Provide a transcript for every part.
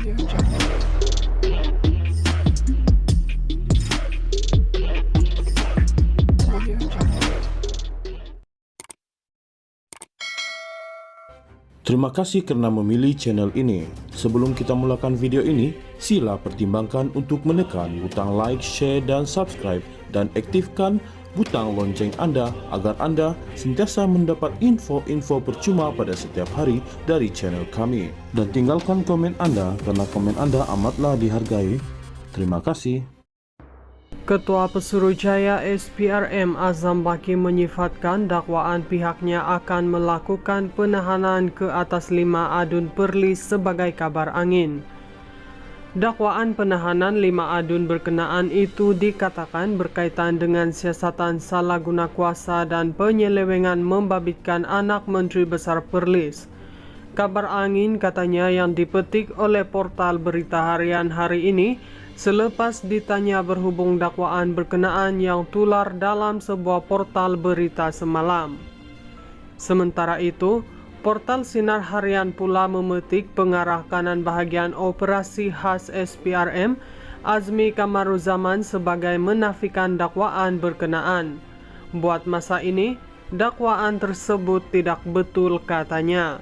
Terima kasih karena memilih channel ini. Sebelum kita mulakan video ini, sila pertimbangkan untuk menekan butang like, share, dan subscribe, dan aktifkan butang lonceng Anda agar Anda sentiasa mendapat info-info percuma pada setiap hari dari channel kami. Dan tinggalkan komen Anda karena komen Anda amatlah dihargai. Terima kasih. Ketua Pesuruhjaya SPRM Azam Baki menyifatkan dakwaan pihaknya akan melakukan penahanan ke atas 5 adun Perlis sebagai kabar angin. Dakwaan penahanan 5 adun berkenaan itu dikatakan berkaitan dengan siasatan salah guna kuasa dan penyelewengan membabitkan anak Menteri Besar Perlis. Kabar angin katanya yang dipetik oleh portal berita harian hari ini selepas ditanya berhubung dakwaan berkenaan yang tular dalam sebuah portal berita semalam. Sementara itu, portal Sinar Harian pula memetik pengarah kanan bahagian operasi khas SPRM, Azmi Kamaruzaman sebagai menafikan dakwaan berkenaan. Buat masa ini, dakwaan tersebut tidak betul katanya.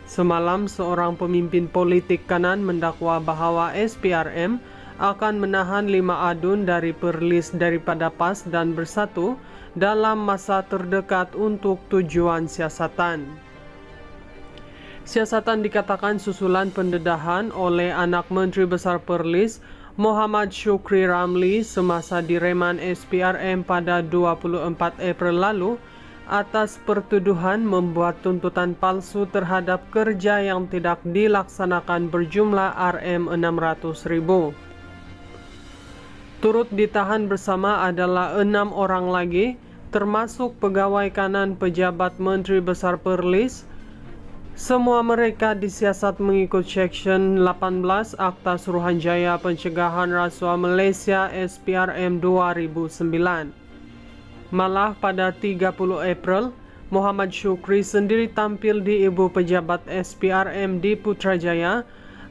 Semalam, seorang pemimpin politik kanan mendakwa bahwa SPRM akan menahan 5 adun dari Perlis daripada PAS dan Bersatu dalam masa terdekat untuk tujuan siasatan. Siasatan dikatakan susulan pendedahan oleh anak Menteri Besar Perlis, Muhammad Syukri Ramli, semasa direman SPRM pada 24 April lalu atas pertuduhan membuat tuntutan palsu terhadap kerja yang tidak dilaksanakan berjumlah Rm600.000. Turut ditahan bersama adalah 6 orang lagi, termasuk pegawai kanan pejabat Menteri Besar Perlis. Semua mereka disiasat mengikut Seksyen 18 Akta Suruhanjaya Pencegahan Rasuah Malaysia SPRM 2009. Malah pada 30 April, Muhammad Syukri sendiri tampil di Ibu Pejabat SPRM di Putrajaya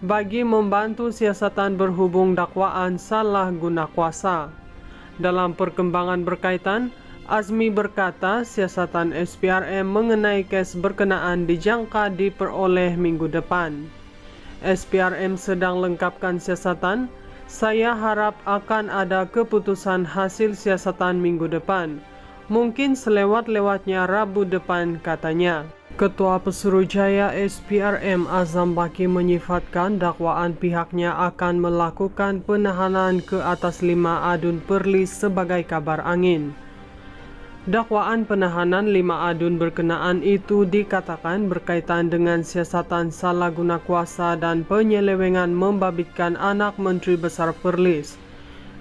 bagi membantu siasatan berhubung dakwaan salah guna kuasa. Dalam perkembangan berkaitan, Azmi berkata siasatan SPRM mengenai kes berkenaan dijangka diperoleh minggu depan. SPRM sedang lengkapkan siasatan. Saya harap akan ada keputusan hasil siasatan minggu depan. Mungkin selewat-lewatnya Rabu depan, katanya. Ketua Pesuruhjaya SPRM Azam Baki menyifatkan dakwaan pihaknya akan melakukan penahanan ke atas 5 adun Perlis sebagai kabar angin. Dakwaan penahanan 5 adun berkenaan itu dikatakan berkaitan dengan siasatan salah guna kuasa dan penyelewengan membabitkan anak Menteri Besar Perlis.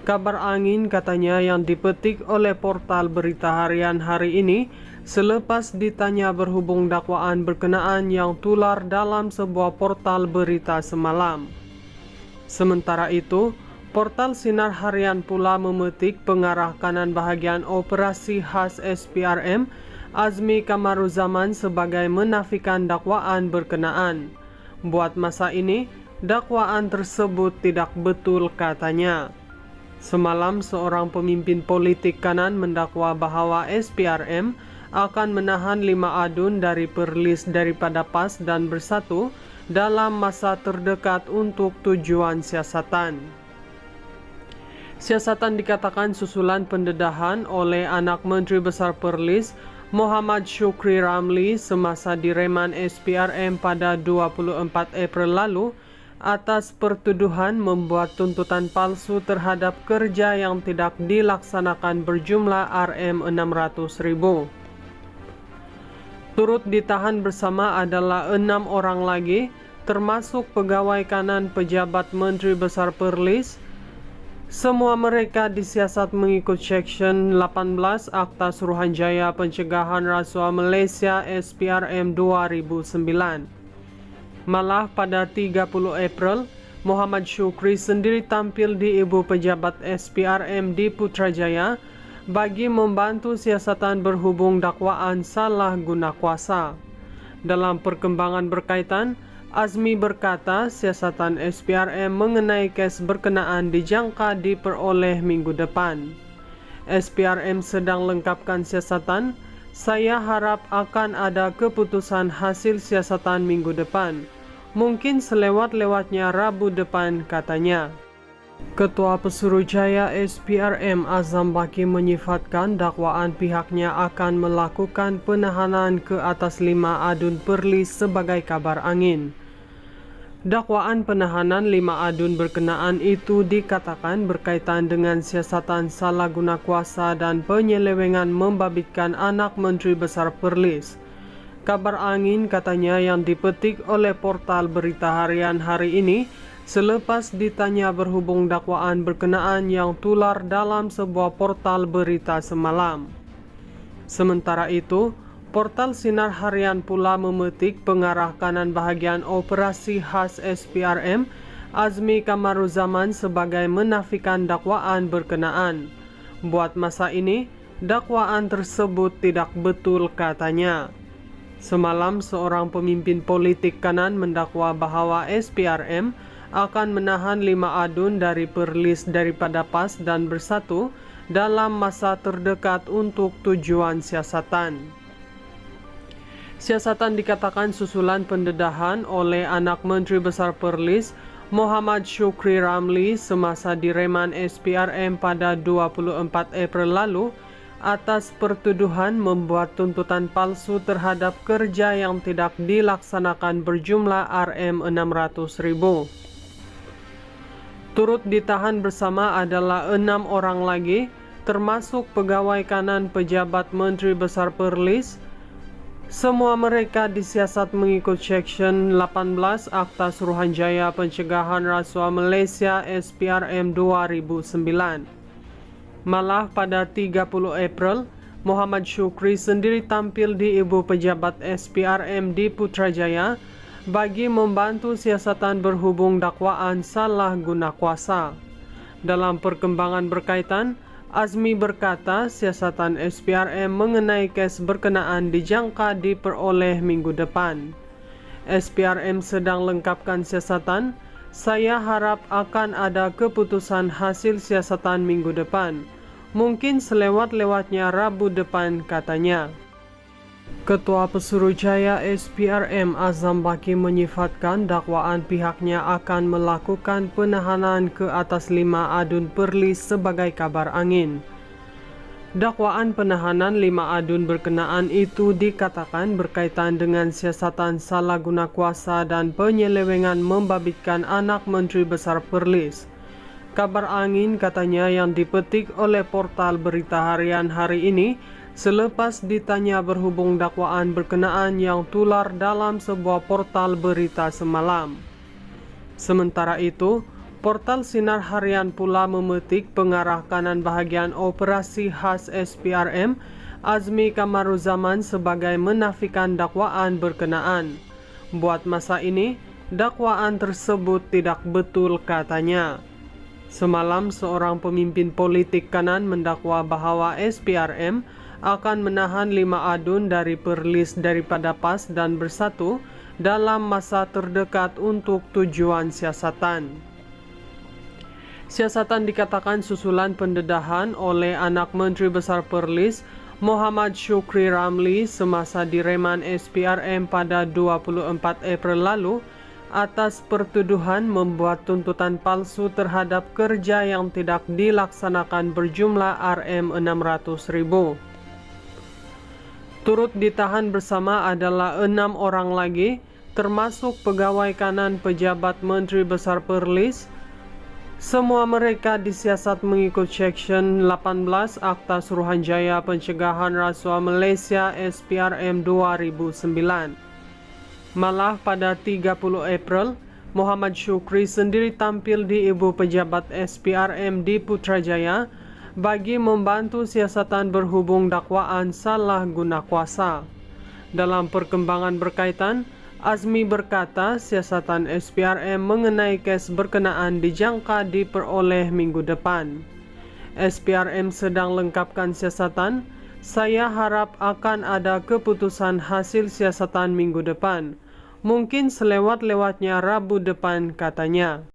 Kabar angin katanya yang dipetik oleh portal berita harian hari ini selepas ditanya berhubung dakwaan berkenaan yang tular dalam sebuah portal berita semalam. Sementara itu, portal Sinar Harian pula memetik pengarah kanan bahagian operasi khas SPRM, Azmi Kamaruzaman sebagai menafikan dakwaan berkenaan. Buat masa ini, dakwaan tersebut tidak betul katanya. Semalam, seorang pemimpin politik kanan mendakwa bahwa SPRM akan menahan 5 adun dari Perlis daripada PAS dan Bersatu dalam masa terdekat untuk tujuan siasatan. Siasatan dikatakan susulan pendedahan oleh anak Menteri Besar Perlis, Muhammad Syukri Ramli, semasa direman SPRM pada 24 April lalu atas pertuduhan membuat tuntutan palsu terhadap kerja yang tidak dilaksanakan berjumlah Rm600.000. Turut ditahan bersama adalah 6 orang lagi, termasuk pegawai kanan pejabat Menteri Besar Perlis. Semua mereka disiasat mengikut Seksyen 18 Akta Suruhanjaya Pencegahan Rasuah Malaysia SPRM 2009. Malah pada 30 April, Muhammad Syukri sendiri tampil di Ibu Pejabat SPRM di Putrajaya bagi membantu siasatan berhubung dakwaan salah guna kuasa. Dalam perkembangan berkaitan, Azmi berkata siasatan SPRM mengenai kes berkenaan dijangka diperoleh minggu depan. SPRM sedang lengkapkan siasatan. Saya harap akan ada keputusan hasil siasatan minggu depan. Mungkin selewat-lewatnya Rabu depan, katanya. Ketua Pesuruhjaya SPRM Azam Baki menyifatkan dakwaan pihaknya akan melakukan penahanan ke atas 5 adun Perlis sebagai kabar angin. Dakwaan penahanan 5 adun berkenaan itu dikatakan berkaitan dengan siasatan salah guna kuasa dan penyelewengan membabitkan anak Menteri Besar Perlis. Kabar angin katanya yang dipetik oleh portal berita harian hari ini selepas ditanya berhubung dakwaan berkenaan yang tular dalam sebuah portal berita semalam. Sementara itu, portal Sinar Harian pula memetik pengarah kanan bahagian operasi khas SPRM, Azmi Kamaruzaman sebagai menafikan dakwaan berkenaan. Buat masa ini, dakwaan tersebut tidak betul, katanya. Semalam seorang pemimpin politik kanan mendakwa bahawa SPRM akan menahan 5 adun dari Perlis daripada PAS dan Bersatu dalam masa terdekat untuk tujuan siasatan. Siasatan dikatakan susulan pendedahan oleh anak Menteri Besar Perlis, Muhammad Syukri Ramli semasa direman SPRM pada 24 April lalu atas pertuduhan membuat tuntutan palsu terhadap kerja yang tidak dilaksanakan berjumlah Rm600.000. Turut ditahan bersama adalah 6 orang lagi, termasuk pegawai kanan pejabat Menteri Besar Perlis. Semua mereka disiasat mengikut Seksyen 18 Akta Suruhanjaya Pencegahan Rasuah Malaysia SPRM 2009. Malah pada 30 April, Muhammad Syukri sendiri tampil di Ibu Pejabat SPRM di Putrajaya bagi membantu siasatan berhubung dakwaan salah guna kuasa. Dalam perkembangan berkaitan, Azmi berkata siasatan SPRM mengenai kes berkenaan dijangka diperoleh minggu depan. SPRM sedang lengkapkan siasatan. Saya harap akan ada keputusan hasil siasatan minggu depan. Mungkin selewat-lewatnya Rabu depan, katanya. Ketua Pesuruhjaya SPRM Azam Baki menyifatkan dakwaan pihaknya akan melakukan penahanan ke atas 5 adun Perlis sebagai kabar angin. Dakwaan penahanan 5 adun berkenaan itu dikatakan berkaitan dengan siasatan salah guna kuasa dan penyelewengan membabitkan anak Menteri Besar Perlis. Kabar angin katanya yang dipetik oleh portal berita harian hari ini selepas ditanya berhubung dakwaan berkenaan yang tular dalam sebuah portal berita semalam. Sementara itu, portal Sinar Harian pula memetik pengarah kanan bahagian operasi khas SPRM, Azmi Kamaruzaman sebagai menafikan dakwaan berkenaan. Buat masa ini, dakwaan tersebut tidak betul, katanya. Semalam seorang pemimpin politik kanan mendakwa bahawa SPRM akan menahan 5 adun dari Perlis daripada PAS dan Bersatu dalam masa terdekat untuk tujuan siasatan. Siasatan dikatakan susulan pendedahan oleh anak Menteri Besar Perlis, Muhammad Syukri Ramli semasa direman SPRM pada 24 April lalu atas pertuduhan membuat tuntutan palsu terhadap kerja yang tidak dilaksanakan berjumlah Rm600.000. Turut ditahan bersama adalah 6 orang lagi, termasuk pegawai kanan pejabat Menteri Besar Perlis. Semua mereka disiasat mengikut Seksyen 18 Akta Suruhanjaya Pencegahan Rasuah Malaysia SPRM 2009. Malah pada 30 April, Muhammad Syukri sendiri tampil di Ibu Pejabat SPRM di Putrajaya bagi membantu siasatan berhubung dakwaan salah guna kuasa. Dalam perkembangan berkaitan, Azmi berkata siasatan SPRM mengenai kes berkenaan dijangka diperoleh minggu depan. SPRM sedang lengkapkan siasatan. Saya harap akan ada keputusan hasil siasatan minggu depan. Mungkin selewat-lewatnya Rabu depan, katanya.